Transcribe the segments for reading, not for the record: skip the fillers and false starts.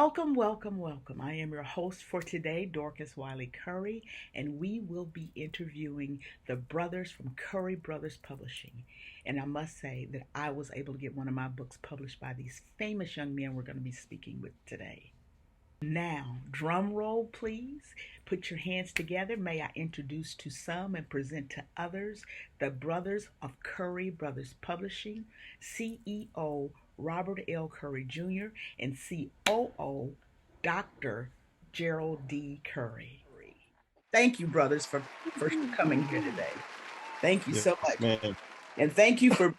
Welcome, welcome, welcome. I am your host for today, Dorcas Wiley Curry, and we will be interviewing the brothers from Curry Brothers Publishing. And I must say that I was able to get one of my books published by these famous young men we're going to be speaking with today. Now, drum roll, please. Put your hands together. May I introduce to some and present to others the brothers of Curry Brothers Publishing, CEO Robert L. Curry Jr., and COO Dr. Gerald D. Curry. Thank you, brothers, for coming here today. Thank you so Yes, much. man. And thank you for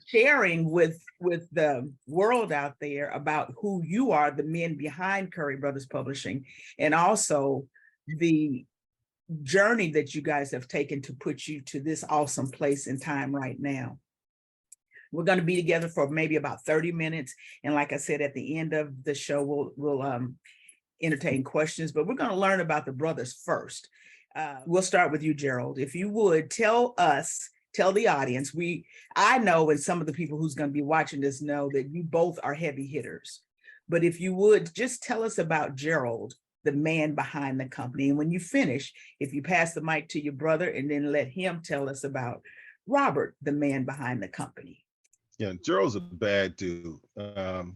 sharing with the world out there about who you are, the men behind Curry Brothers Publishing, and also the journey that you guys have taken to put you to this awesome place in time right now. We're going to be together for maybe about 30 minutes. And like I said, at the end of the show, we'll entertain questions, but we're going to learn about the brothers first. We'll start with you, Gerald. If you would tell the audience, I know, and some of the people who's going to be watching this know that you both are heavy hitters. But if you would just tell us about Gerald, the man behind the company. And when you finish, if you pass the mic to your brother and then let him tell us about Robert, the man behind the company. Yeah, Gerald's a bad dude.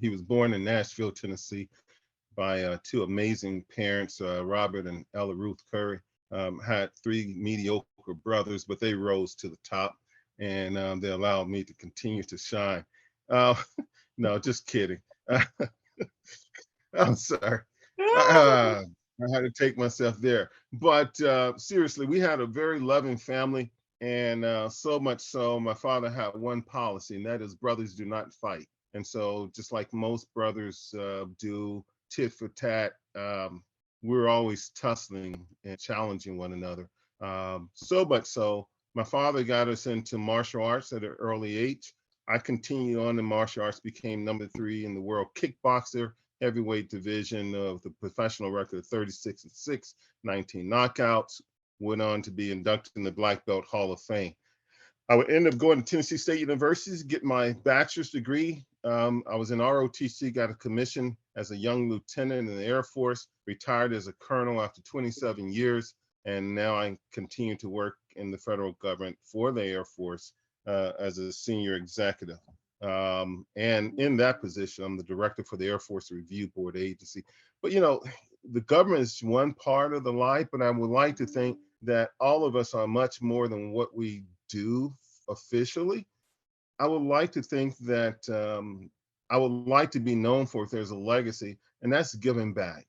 He was born in Nashville, Tennessee, by two amazing parents, Robert and Ella Ruth Curry. Had three mediocre brothers, but they rose to the top, and they allowed me to continue to shine. Uh, no, just kidding. I'm sorry. I had to take myself there. But seriously, we had a very loving family. And so much so, my father had one policy, and that is brothers do not fight. And so, just like most brothers do, tit for tat, we're always tussling and challenging one another. So much so, my father got us into martial arts at an early age. I continued on in martial arts, became number 3 in the world kickboxer, heavyweight division of the professional record of 36-6, 19 knockouts. Went on to be inducted in the Black Belt Hall of Fame. I would end up going to Tennessee State University to get my bachelor's degree. I was in ROTC, got a commission as a young lieutenant in the Air Force, retired as a colonel after 27 years, and now I continue to work in the federal government for the Air Force as a senior executive. And in that position, I'm the director for the Air Force Review Board agency. But the government is one part of the life, but I would like to think that all of us are much more than what we do officially. I would like to think that I would like to be known for if there's a legacy, and that's giving back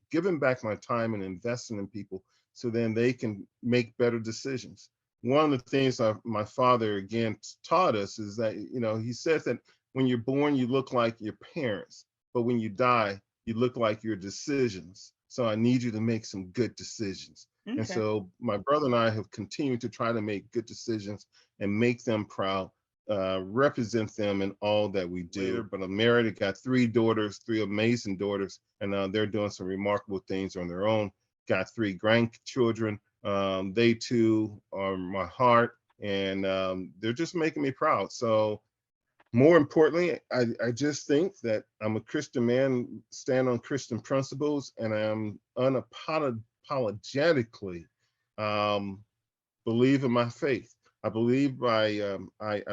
my time and investing in people so then they can make better decisions. One of the things my father, again, taught us is that, he says that when you're born, you look like your parents, but when you die, you look like your decisions. So I need you to make some good decisions. Okay. And so my brother and I have continued to try to make good decisions and make them proud, represent them in all that we do. But I'm married, I got 3 daughters, 3 amazing daughters, and they're doing some remarkable things on their own. Got 3 grandchildren. They too are my heart, and they're just making me proud. So more importantly, I just think that I'm a Christian man, stand on Christian principles, and I'm unapologetically believe in my faith. I believe I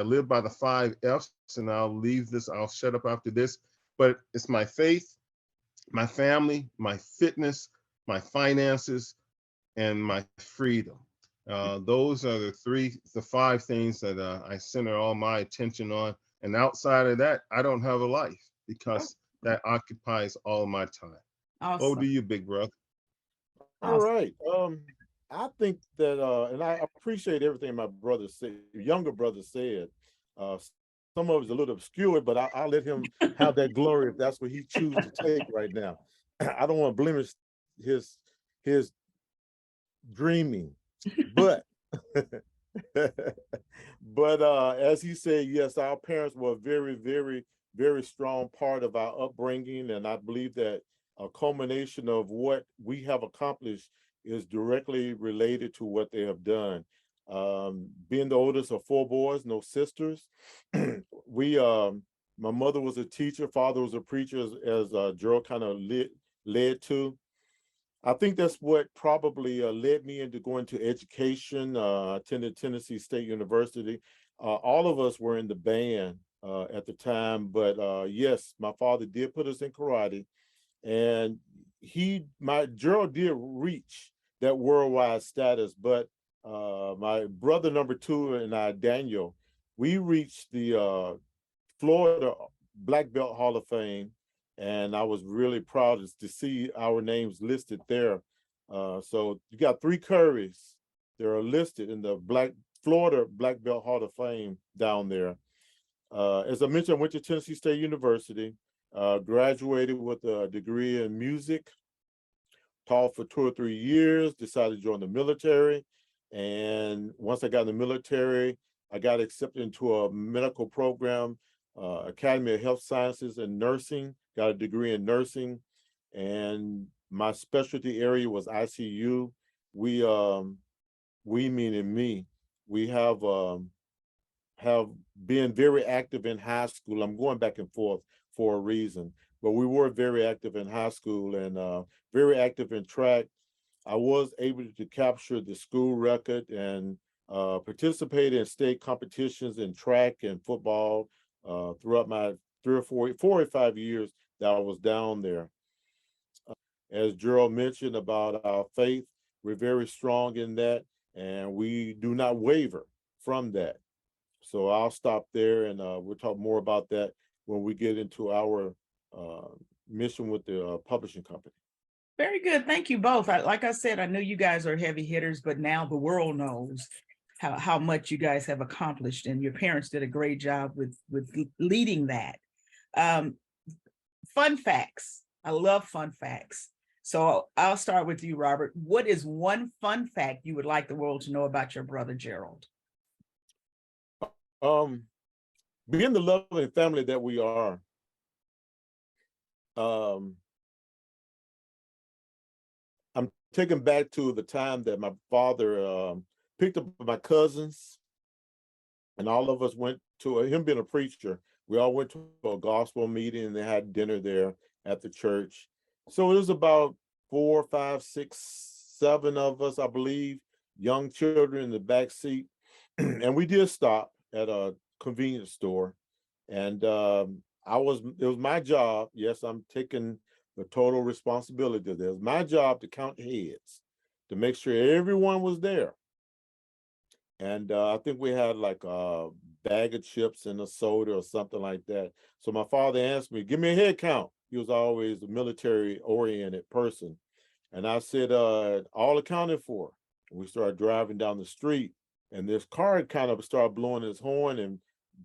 live by the 5 F's, and I'll shut up after this, but it's my faith, my family, my fitness, my finances, and my freedom. Those are the 5 things that I center all my attention on. And outside of that, I don't have a life because that occupies all my time. Awesome. Oh, do you, big brother? All right. I think that, and I appreciate everything my brother said, younger brother said. Some of it's a little obscure, but I'll let him have that glory if that's what he chooses to take right now. I don't want to blemish his dreaming, but but as he said, yes, our parents were a very, very, very strong part of our upbringing, and I believe that a culmination of what we have accomplished is directly related to what they have done. Being the oldest of 4 boys, no sisters, my mother was a teacher, father was a preacher, as Gerald kind of led to. I think that's what probably led me into going to education. Attended Tennessee State University. All of us were in the band at the time, but yes, my father did put us in karate, and Gerald did reach that worldwide status, but my brother number two and I, Daniel, we reached the Florida Black Belt Hall of Fame, and I was really proud to see our names listed there. So you got 3 Currys that are listed in the Florida Black Belt Hall of Fame down there. As I mentioned, I went to Tennessee State University, graduated with a degree in music, taught for 2 or 3 years, decided to join the military. And once I got in the military, I got accepted into a medical program, Academy of Health Sciences and Nursing, got a degree in nursing. And my specialty area was ICU. We meaning me, we have been very active in high school. I'm going back and forth for a reason, but we were very active in high school and very active in track. I was able to capture the school record and participate in state competitions in track and football throughout my 4 or 5 years that I was down there. As Gerald mentioned about our faith, we're very strong in that, and we do not waver from that. So I'll stop there, and we'll talk more about that when we get into our mission with the publishing company. Very good. Thank you both. Like I said, I knew you guys are heavy hitters, but now the world knows how much you guys have accomplished, and your parents did a great job with leading that. Fun facts. I love fun facts. So I'll start with you, Robert. What is one fun fact you would like the world to know about your brother, Gerald? Being the loving family that we are, I'm taken back to the time that my father picked up my cousins, and all of us went to him being a preacher. We all went to a gospel meeting, and they had dinner there at the church. So it was about 4, 5, 6, 7 of us, I believe, young children in the back seat, and we did stop at a convenience store, and it was my job. Yes, I'm taking the total responsibility of this. It was my job to count heads, to make sure everyone was there. And I think we had like a bag of chips and a soda or something like that. So my father asked me, give me a head count. He was always a military-oriented person. And I said, all accounted for. We started driving down the street, and this car kind of started blowing his horn and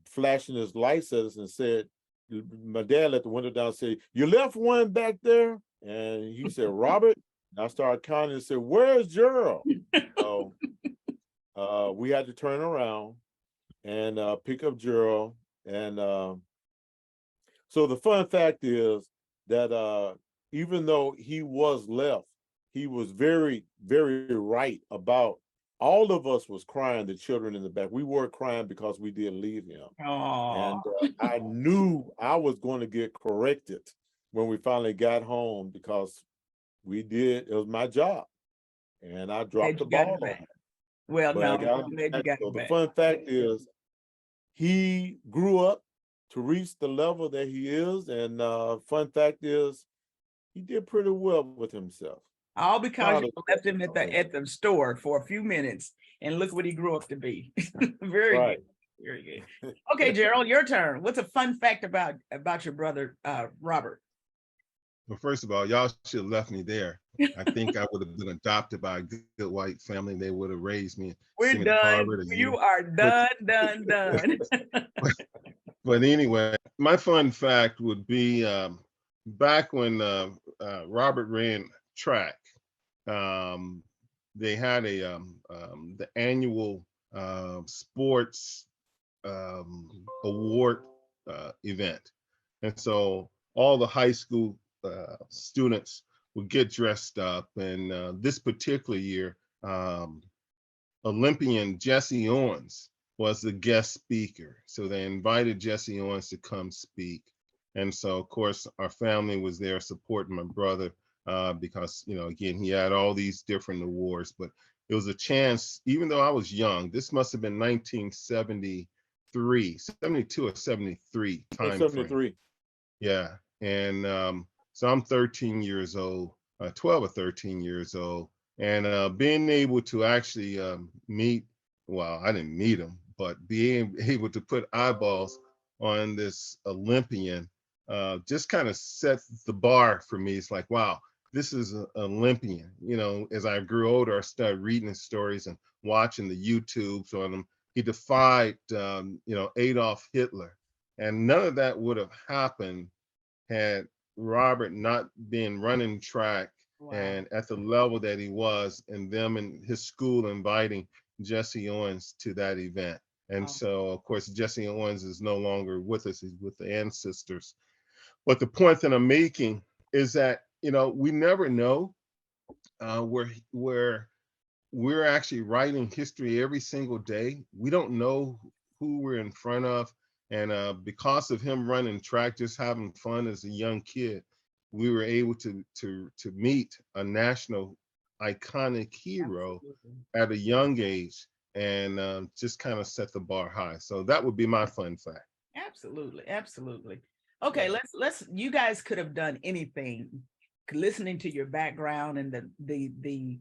flashing his lights at us and said, my dad let the window down and said, you left one back there? And he said, Robert. And I started counting and said, where's Gerald? So we had to turn around and pick up Gerald. And so the fun fact is that even though he was left, he was very, very right about all of us was crying, the children in the back. We were crying because we did leave him. Aww. And I knew I was going to get corrected when we finally got home, because it was my job. And I dropped the ball on him. Well, but no, so the fun fact is he grew up to reach the level that he is. And fun fact is he did pretty well with himself. All because you left him at the store for a few minutes, and look what he grew up to be. Very good. Very good. Okay, Gerald, your turn. What's a fun fact about your brother, Robert? Well, first of all, y'all should have left me there. I think I would have been adopted by a good white family. They would have raised me. We're done. You are done. But anyway, my fun fact would be back when Robert ran track, they had the annual sports award event. And so all the high school students would get dressed up. And this particular year, Olympian Jesse Owens was the guest speaker. So they invited Jesse Owens to come speak. And so, of course, our family was there supporting my brother. because, again, he had all these different awards, but it was a chance, even though I was young, this must have been 1973, 72 or 73 time frame. 73. Yeah. And so I'm 13 years old, 12 or 13 years old. And being able to actually meet, well, I didn't meet him, but being able to put eyeballs on this Olympian just kind of set the bar for me. It's like, wow, this is an Olympian. As I grew older, I started reading his stories and watching the YouTubes on him. He defied, Adolf Hitler. And none of that would have happened had Robert not been running track and at the level that he was, and them and his school inviting Jesse Owens to that event. And so, of course, Jesse Owens is no longer with us. He's with the ancestors. But the point that I'm making is that, we never know where we're actually writing history every single day. We don't know who we're in front of. And because of him running track, just having fun as a young kid, we were able to meet a national iconic hero at a young age, and just kind of set the bar high. So that would be my fun fact. Absolutely, absolutely. Okay, let's. You guys could have done anything. Listening to your background and the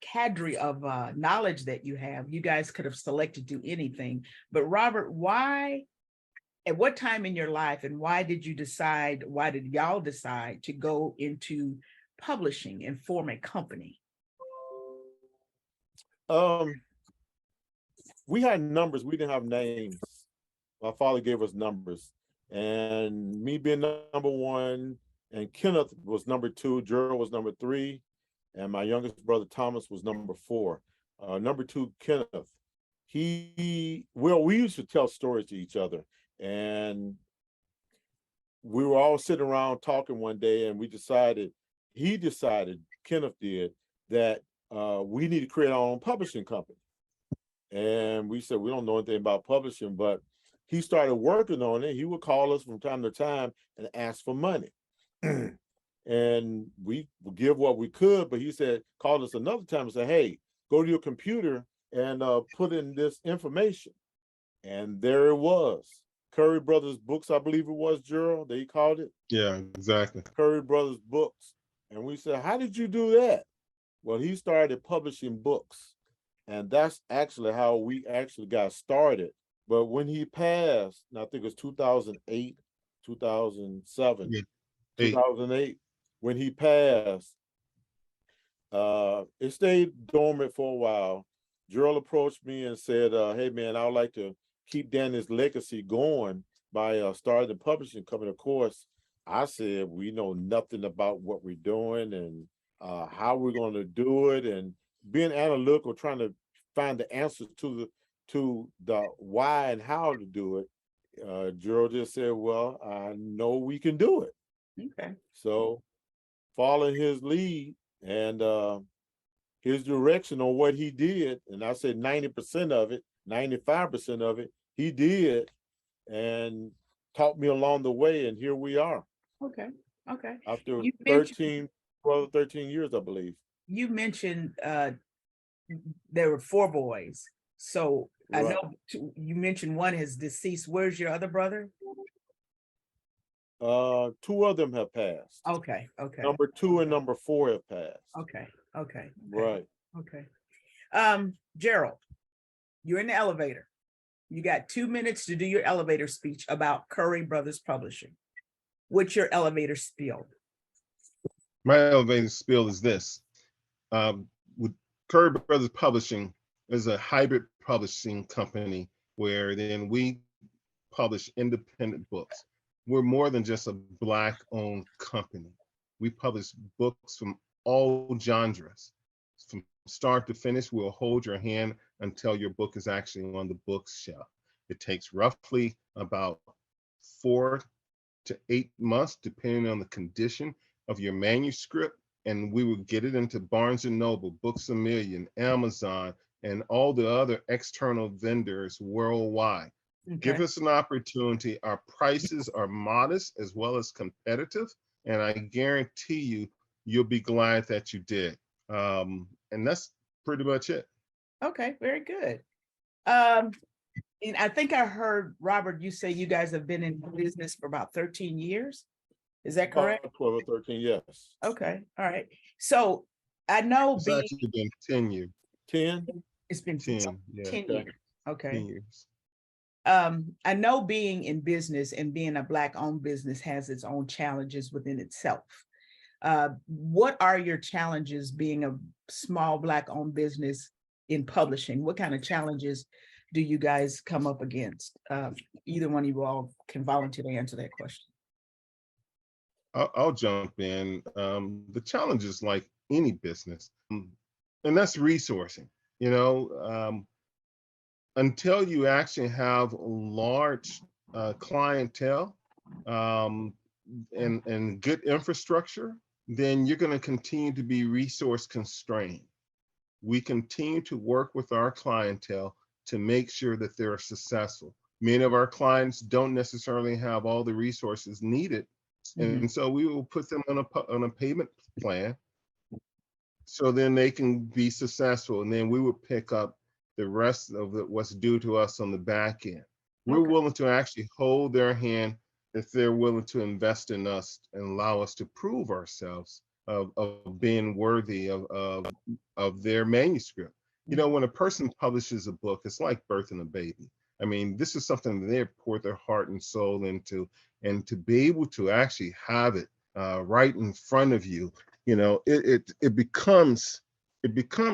cadre of knowledge that you have, you guys could have selected to do anything. But Robert, why? At what time in your life and why did y'all decide to go into publishing and form a company? We had numbers, we didn't have names. My father gave us numbers, and me being number one, and Kenneth was number two, Gerald was number three, and my youngest brother Thomas was number four. Number two, Kenneth, we used to tell stories to each other. And we were all sitting around talking one day, and he decided, Kenneth did, that we need to create our own publishing company. And we said, we don't know anything about publishing, but he started working on it. He would call us from time to time and ask for money. And we would give what we could, but he said, called us another time and said, hey, go to your computer and put in this information. And there it was. Curry Brothers Books, I believe it was, Gerald, they called it. Yeah, exactly. Curry Brothers Books. And we said, how did you do that? Well, he started publishing books. And that's actually how we actually got started. But when he passed, and I think it was 2008, 2007, 2008, when he passed, it stayed dormant for a while. Gerald approached me and said, hey, man, I would like to keep Danny's legacy going by starting a publishing company. Of course, I said, we know nothing about what we're doing and how we're going to do it, and being analytical, trying to find the answers to the why and how to do it. Gerald just said, well, I know we can do it. Okay. So following his lead and his direction on what he did, and I said 90% of it, 95% of it, he did, and taught me along the way, and here we are. Okay. After You 13 years, I believe. You mentioned there were four boys. So right. I know you mentioned one is deceased. Where's your other brother? Two of them have passed. Okay. Number two and number four have passed. Okay. Right. Okay. Gerald, you're in the elevator. You got 2 minutes to do your elevator speech about Curry Brothers Publishing. What's your elevator spiel? My elevator spiel is this. With Curry Brothers Publishing is a hybrid publishing company where then we publish independent books. We're more than just a Black-owned company. We publish books from all genres. From start to finish, we'll hold your hand until your book is actually on the bookshelf. It takes roughly about 4 to 8 months, depending on the condition of your manuscript, and we will get it into Barnes & Noble, Books A Million, Amazon, and all the other external vendors worldwide. Okay. Give us an opportunity. Our prices are modest as well as competitive, and I guarantee you you'll be glad that you did. And that's pretty much it. Okay, very good. And I think I heard, Robert, you say you guys have been in business for about 13 years. Is that correct? 12 or 13, yes. Okay, all right. So I know It's actually been 10 years. 10? it's been 10, yeah. 10 Okay. years. Okay. 10 years. I know being in business and being a Black-owned business has its own challenges within itself. What are your challenges being a small Black-owned business in publishing? What kind of challenges do you guys come up against? Either one of you all can volunteer to answer that question. I'll jump in. The challenge is like any business, and that's resourcing. You know, until you actually have large clientele and good infrastructure, then you're going to continue to be resource constrained. We continue to work with our clientele to make sure that they're successful. Many of our clients don't necessarily have all the resources needed. And so we will put them on a payment plan so then they can be successful. And then we would pick up the rest of what's due to us on the back end. We're willing to actually hold their hand if they're willing to invest in us and allow us to prove ourselves of being worthy of their manuscript. You know, when a person publishes a book, it's like birthing a baby. I mean, this is something that they pour their heart and soul into, and to be able to actually have it right in front of you, you know, it becomes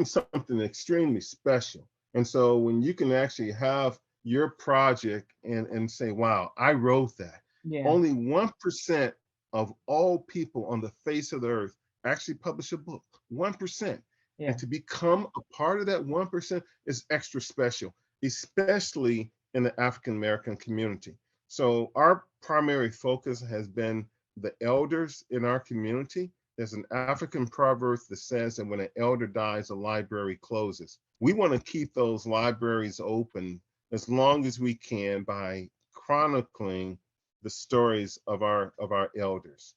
something extremely special. And so when you can actually have your project and say, wow, I wrote that. Yeah. Only 1% of all people on the face of the earth actually publish a book. 1%. Yeah. And to become a part of that 1% is extra special, especially in the African American community. So our primary focus has been the elders in our community. There's an African proverb that says that when an elder dies, a library closes. We want to keep those libraries open as long as we can by chronicling the stories of our elders.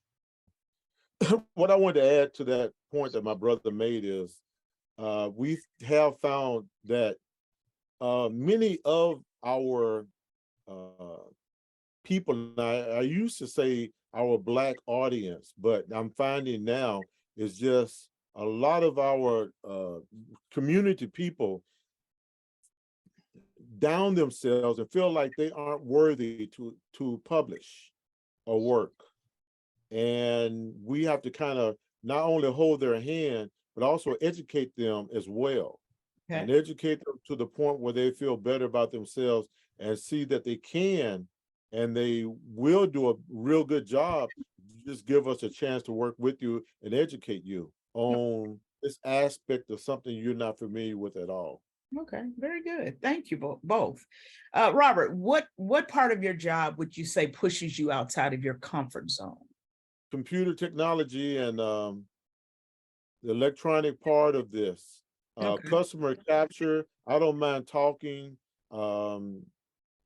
What I wanted to add to that point that my brother made is we have found that many of our people, I used to say our Black audience, but I'm finding now is just a lot of our community people down themselves and feel like they aren't worthy to publish a work. And we have to kind of not only hold their hand, but also educate them as well. Okay. And educate them to the point where they feel better about themselves and see that they can and they will do a real good job. Just give us a chance to work with you and educate you on this aspect of something you're not familiar with at all. Okay, very good. Thank you both. Robert, what part of your job would you say pushes you outside of your comfort zone? Computer technology and the electronic part of this. Customer capture, I don't mind talking,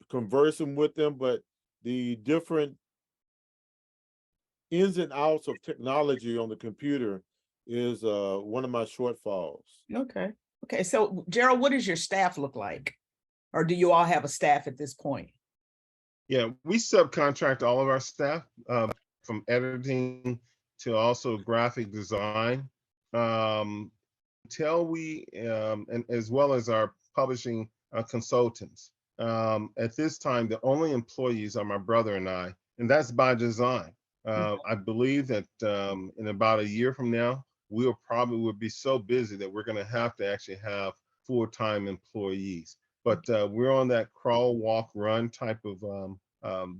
conversing with them, but the different ins and outs of technology on the computer is one of my shortfalls. Okay, so Gerald, what does your staff look like? Or do you all have a staff at this point? Yeah, we subcontract all of our staff, from editing to also graphic design. Until we, and as well as our publishing consultants. At this time, the only employees are my brother and I, and that's by design. I believe that in about a year from now, we'll be so busy that we're going to have actually have full-time employees. But we're on that crawl, walk, run type of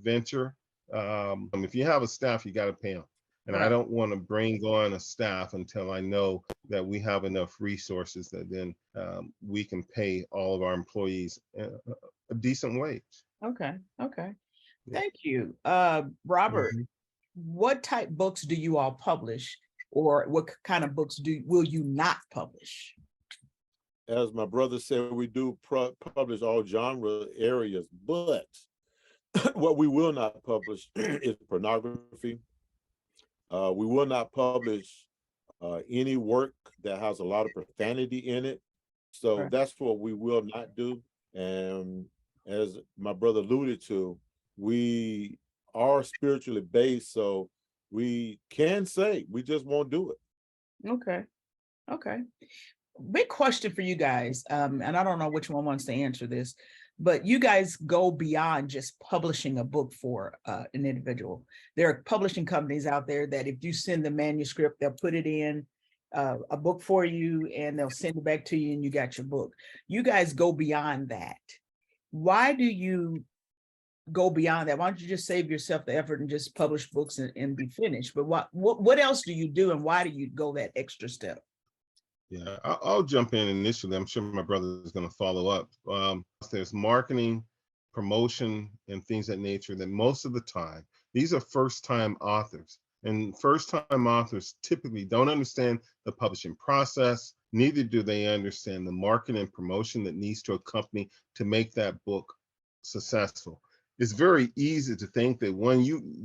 venture. If you have a staff, you got to pay them. And I don't want to bring on a staff until I know that we have enough resources that then we can pay all of our employees a decent wage. Okay. Thank you. Robert, what type books do you all publish, or what kind of books will you not publish? As my brother said, we do publish all genre areas, but what we will not publish is pornography. We will not publish any work that has a lot of profanity in it. So Right. that's what we will not do. And as my brother alluded to, we are spiritually based, so we can say we just won't do it. Okay. Okay. Big question for you guys. And I don't know which one wants to answer this, but you guys go beyond just publishing a book for an individual. There are publishing companies out there that if you send the manuscript, they'll put it in a book for you and they'll send it back to you and you got your book. You guys go beyond that. Why do you go beyond that? Why don't you just save yourself the effort and just publish books and be finished? But what else do you do and why do you go that extra step? Yeah, I'll jump in initially. I'm sure my brother is going to follow up. There's marketing, promotion, and things of that nature that most of the time, these are first-time authors. And first-time authors typically don't understand the publishing process, neither do they understand the marketing and promotion that needs to accompany to make that book successful. It's very easy to think that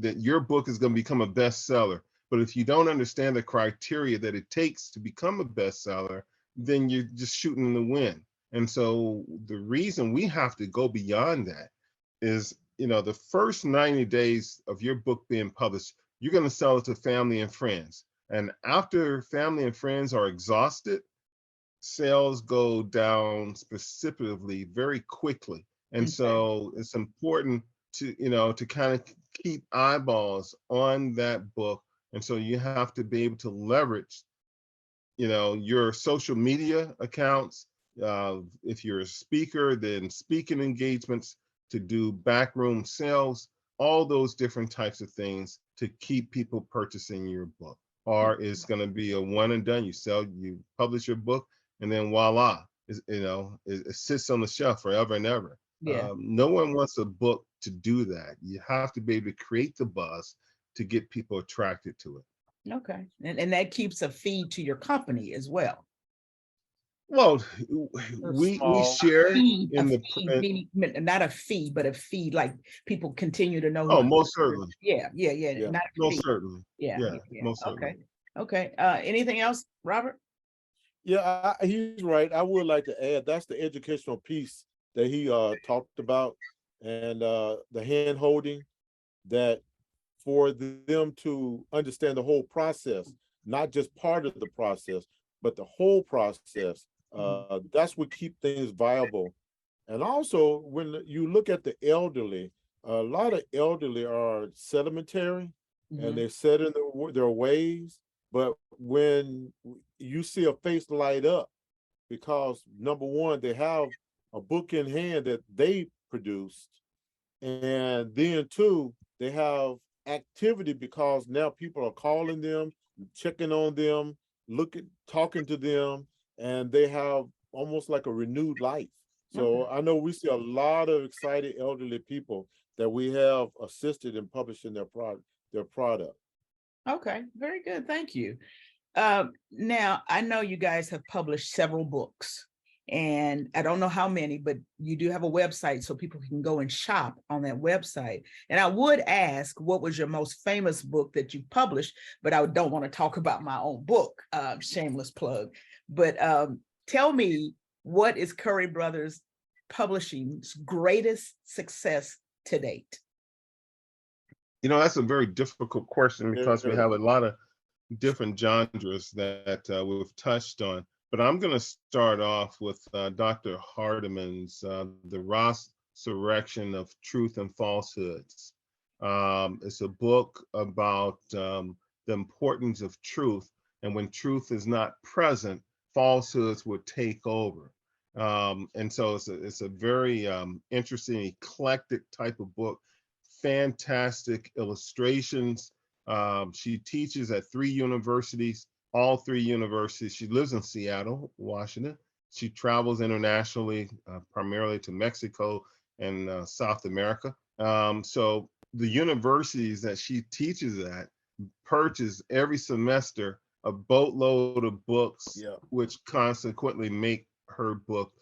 that your book is going to become a bestseller, but if you don't understand the criteria that it takes to become a bestseller, then you're just shooting in the wind. And so the reason we have to go beyond that is, the first 90 days of your book being published, you're going to sell it to family and friends. And after family and friends are exhausted, sales go down precipitously very quickly. And so it's important to kind of keep eyeballs on that book. And so you have to be able to leverage, your social media accounts. If you're a speaker, then speaking engagements, to do backroom sales, all those different types of things to keep people purchasing your book. Or it's going to be a one and done. You publish your book, and then voila, it sits on the shelf forever and ever. Yeah. No one wants a book to do that. You have to be able to create the buzz to get people attracted to it. Okay. And that keeps a feed to your company as well. Well, They're we small. share Feed, in the meaning, not a fee, but a feed, like people continue to know. oh, most certainly. Yeah. Yeah. Not a Most fee. certainly. Yeah. Most certainly. Okay. Okay. Anything else, Robert? Yeah, he's right. I would like to add that's the educational piece that he talked about, and the hand holding, that for them to understand the whole process, not just part of the process, but the whole process. That's what keep things viable. And also, when you look at the elderly, a lot of elderly are sedimentary, and they're set in their ways. But when you see a face light up, because number one, they have a book in hand that they produced, and then two, they have activity because now people are calling them, checking on them, talking to them, and they have almost like a renewed life. So I know we see a lot of excited elderly people that we have assisted in publishing their product. Okay. Very good. Thank you. Now, I know you guys have published several books, and I don't know how many, but you do have a website so people can go and shop on that website. And I would ask, what was your most famous book that you published? But I don't want to talk about my own book, shameless plug. But tell me, what is Curry Brothers Publishing's greatest success to date? That's a very difficult question because we have a lot of different genres that we've touched on. But I'm going to start off with Dr. Hardiman's The Resurrection of Truth and Falsehoods. It's a book about the importance of truth. And when truth is not present, falsehoods will take over. And so it's a very interesting, eclectic type of book, fantastic illustrations. She teaches at 3 universities, all 3 universities. She lives in Seattle, Washington. She travels internationally, primarily to Mexico and South America. So the universities that she teaches at purchase every semester a boatload of books, which consequently make her book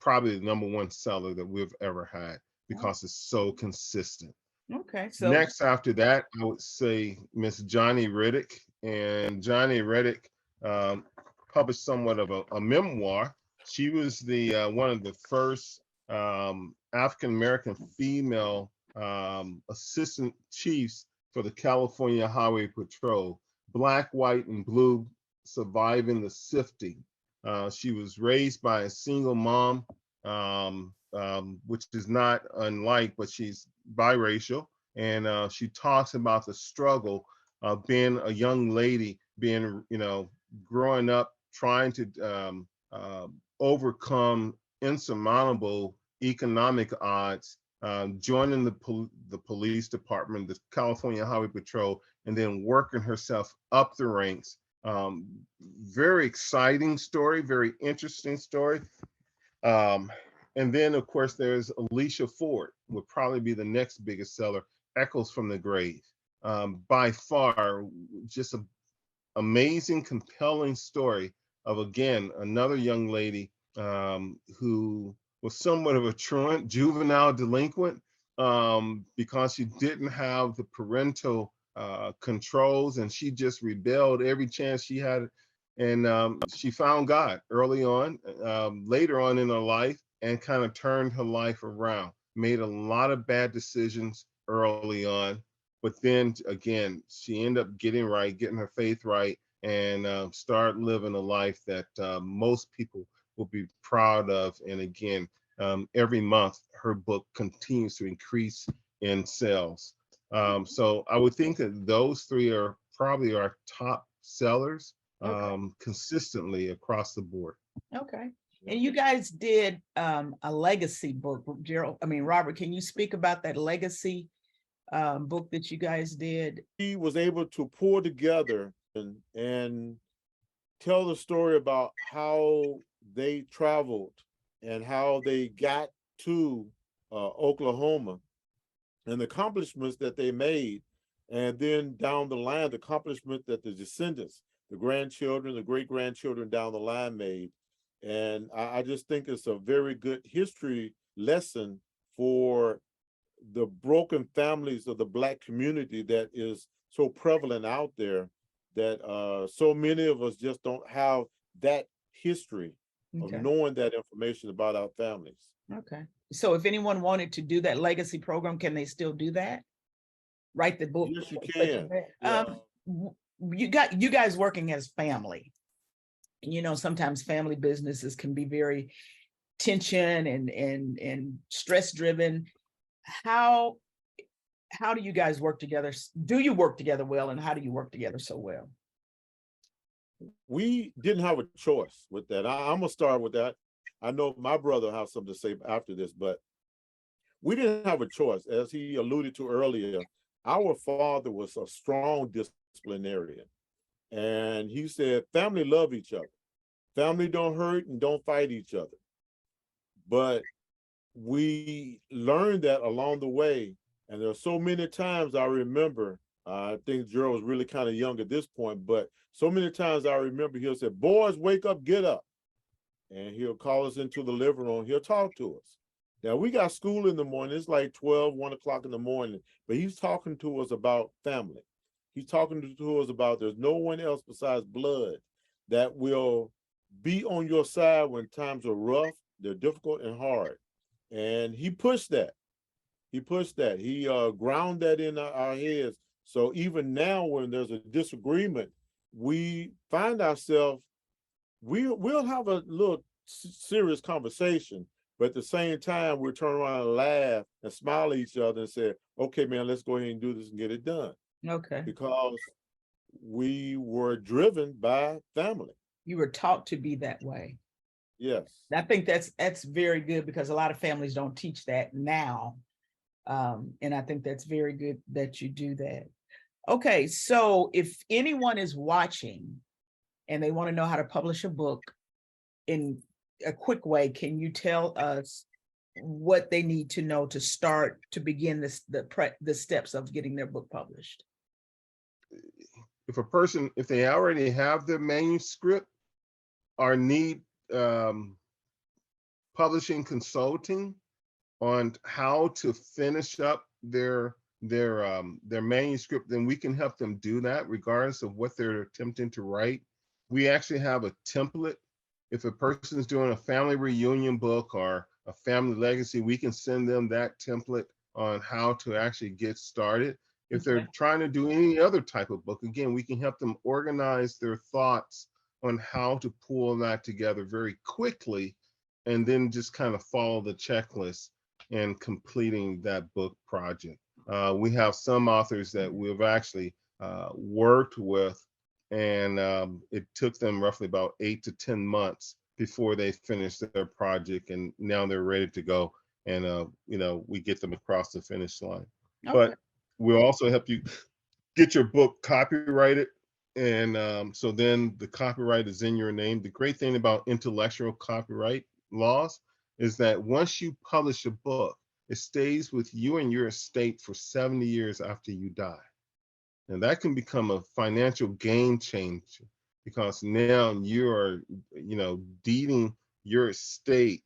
probably the #1 seller that we've ever had because it's so consistent. Okay. So next after that, I would say Miss Johnny Riddick. And Johnny Riddick published somewhat of a memoir. She was the one of the first African-American female assistant chiefs for the California Highway Patrol, black, white, and blue, surviving the sifting. She was raised by a single mom, which is not unlike, but she's biracial. And she talks about the struggle of being a young lady, being, growing up, trying to overcome insurmountable economic odds, joining the police department, the California Highway Patrol, and then working herself up the ranks. Very exciting story, very interesting story. And then, of course, there's Alicia Ford, would probably be the next biggest seller, Echoes from the Grave. By far, just an amazing, compelling story of, again, another young lady who was somewhat of a truant, juvenile delinquent, because she didn't have the parental controls, and she just rebelled every chance she had. And she found God early on, later on in her life, and kind of turned her life around. Made a lot of bad decisions early on, but then again, she ended up getting right, getting her faith right, and start living a life that most people will be proud of. And again, every month her book continues to increase in sales. So I would think that those three are probably our top sellers consistently across the board. Okay. And you guys did a legacy book, Robert, can you speak about that legacy book that you guys did? He was able to pull together and tell the story about how they traveled and how they got to Oklahoma and the accomplishments that they made. And then down the line, the accomplishment that the descendants, the grandchildren, the great-grandchildren down the line made. And I just think it's a very good history lesson for the broken families of the Black community that is so prevalent out there, that so many of us just don't have that history of knowing that information about our families. Okay. So if anyone wanted to do that legacy program, can they still do that? Write the book? Yes, you can. You guys working as family. Sometimes family businesses can be very tension and stress driven. How do you guys work together? Do you work together well, and how do you work together so well? We didn't have a choice with that. I'm gonna start with that. I know my brother has something to say after this, but we didn't have a choice. As he alluded to earlier, our father was a strong disciplinarian. And he said, family love each other. Family don't hurt and don't fight each other. But we learned that along the way. And there are so many times I remember, I think Gerald was really kind of young at this point, but so many times I remember he'll say, boys, wake up, get up. And he'll call us into the living room. He'll talk to us. Now, we got school in the morning. It's like 12, 1 o'clock in the morning, but he's talking to us about family. He's talking to us about there's no one else besides blood that will be on your side when times are rough, they're difficult and hard. And he pushed that. He pushed that. He ground that in our heads. So even now when there's a disagreement, we find ourselves, we'll have a little serious conversation, but at the same time, we'll turn around and laugh and smile at each other and say, okay, man, let's go ahead and do this and get it done. Okay. Because we were driven by family. You were taught to be that way. Yes. I think that's very good, because a lot of families don't teach that now. And I think that's very good that you do that. Okay, so if anyone is watching and they want to know how to publish a book in a quick way, can you tell us what they need to know to start to begin the steps of getting their book published? If they already have their manuscript or need publishing consulting on how to finish up their manuscript, then we can help them do that regardless of what they're attempting to write. we actually have a template. If a person is doing a family reunion book or a family legacy, we can send them that template on how to actually get started. If they're trying to do any other type of book, again, we can help them organize their thoughts on how to pull that together very quickly, and then just kind of follow the checklist in completing that book project. We have some authors that we've actually worked with, and it took them roughly about 8 to 10 months before they finished their project, and now they're ready to go. And we get them across the finish line. Okay. But we'll also help you get your book copyrighted, and so then the copyright is in your name. The great thing about intellectual copyright laws is that once you publish a book, it stays with you and your estate for 70 years after you die. And that can become a financial game changer, because now you are, deeding your estate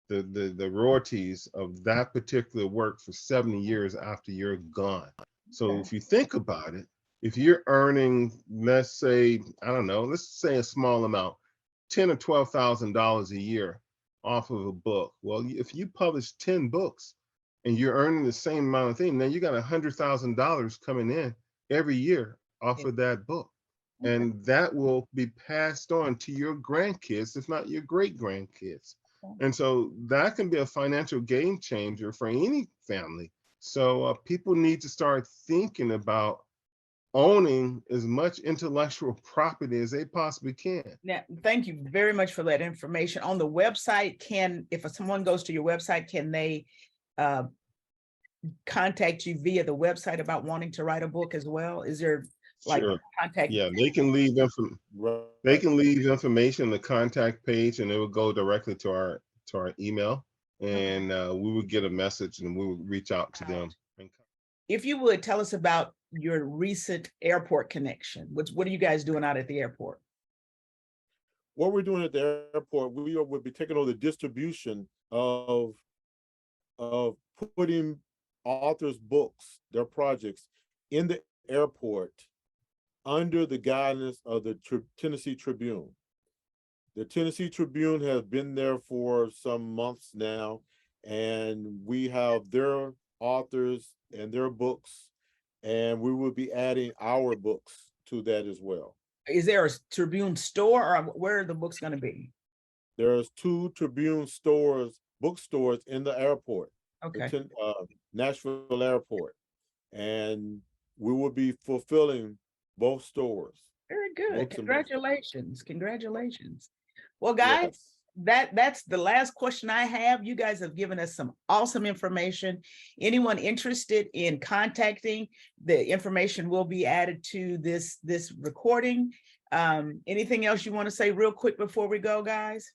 the royalties of that particular work for 70 years after you're gone. So if you think about it, if you're earning, let's say, I don't know, let's say a small amount, $10,000 or $12,000 a year off of a book. Well, if you publish 10 books and you're earning the same amount of thing, now you got $100,000 coming in every year off of that book. And that will be passed on to your grandkids, if not your great grandkids. And so that can be a financial game changer for any family. So people need to start thinking about owning as much intellectual property as they possibly can. Now, thank you very much for that information. On the website, if someone goes to your website, can they contact you via the website about wanting to write a book as well? Is there contact? Yeah, they can leave information on the contact page, and it will go directly to our email, and we would get a message and we would reach out to them. If you would tell us about your recent airport connection, what are you guys doing out at the airport? What we're doing at the airport, we'll be taking over the distribution of putting authors' books, their projects, in the airport under the guidance of the Tennessee Tribune. The Tennessee Tribune has been there for some months now, and we have their authors and their books, and we will be adding our books to that as well. Is there a Tribune store, or where are the books going to be? There's 2 Tribune bookstores in the airport. Okay. Nashville Airport, and we will be fulfilling both stores. Very good. Congratulations. Congratulations. Well, guys, that's the last question I have. You guys have given us some awesome information. Anyone interested in contacting, the information will be added to this recording. Anything else you want to say real quick before we go, guys?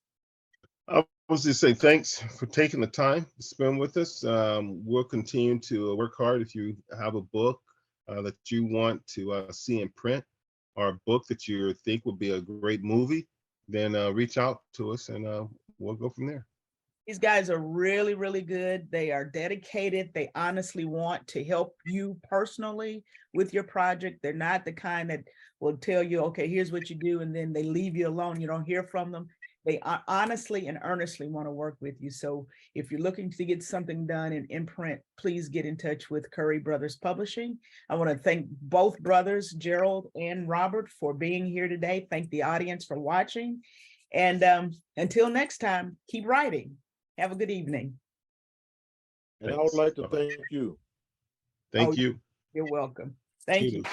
I was just say thanks for taking the time to spend with us. We'll continue to work hard. If you have a book that you want to see in print, or a book that you think would be a great movie, then reach out to us, and we'll go from there. These guys are really, really good. They are dedicated. They honestly want to help you personally with your project. They're not the kind that will tell you, okay, here's what you do, and then they leave you alone. You don't hear from them. They honestly and earnestly want to work with you. So if you're looking to get something done in print, please get in touch with Curry Brothers Publishing. I want to thank both brothers, Gerald and Robert, for being here today. Thank the audience for watching. And until next time, keep writing. Have a good evening. And I would like to thank you. Thank you. You're welcome. Thank you.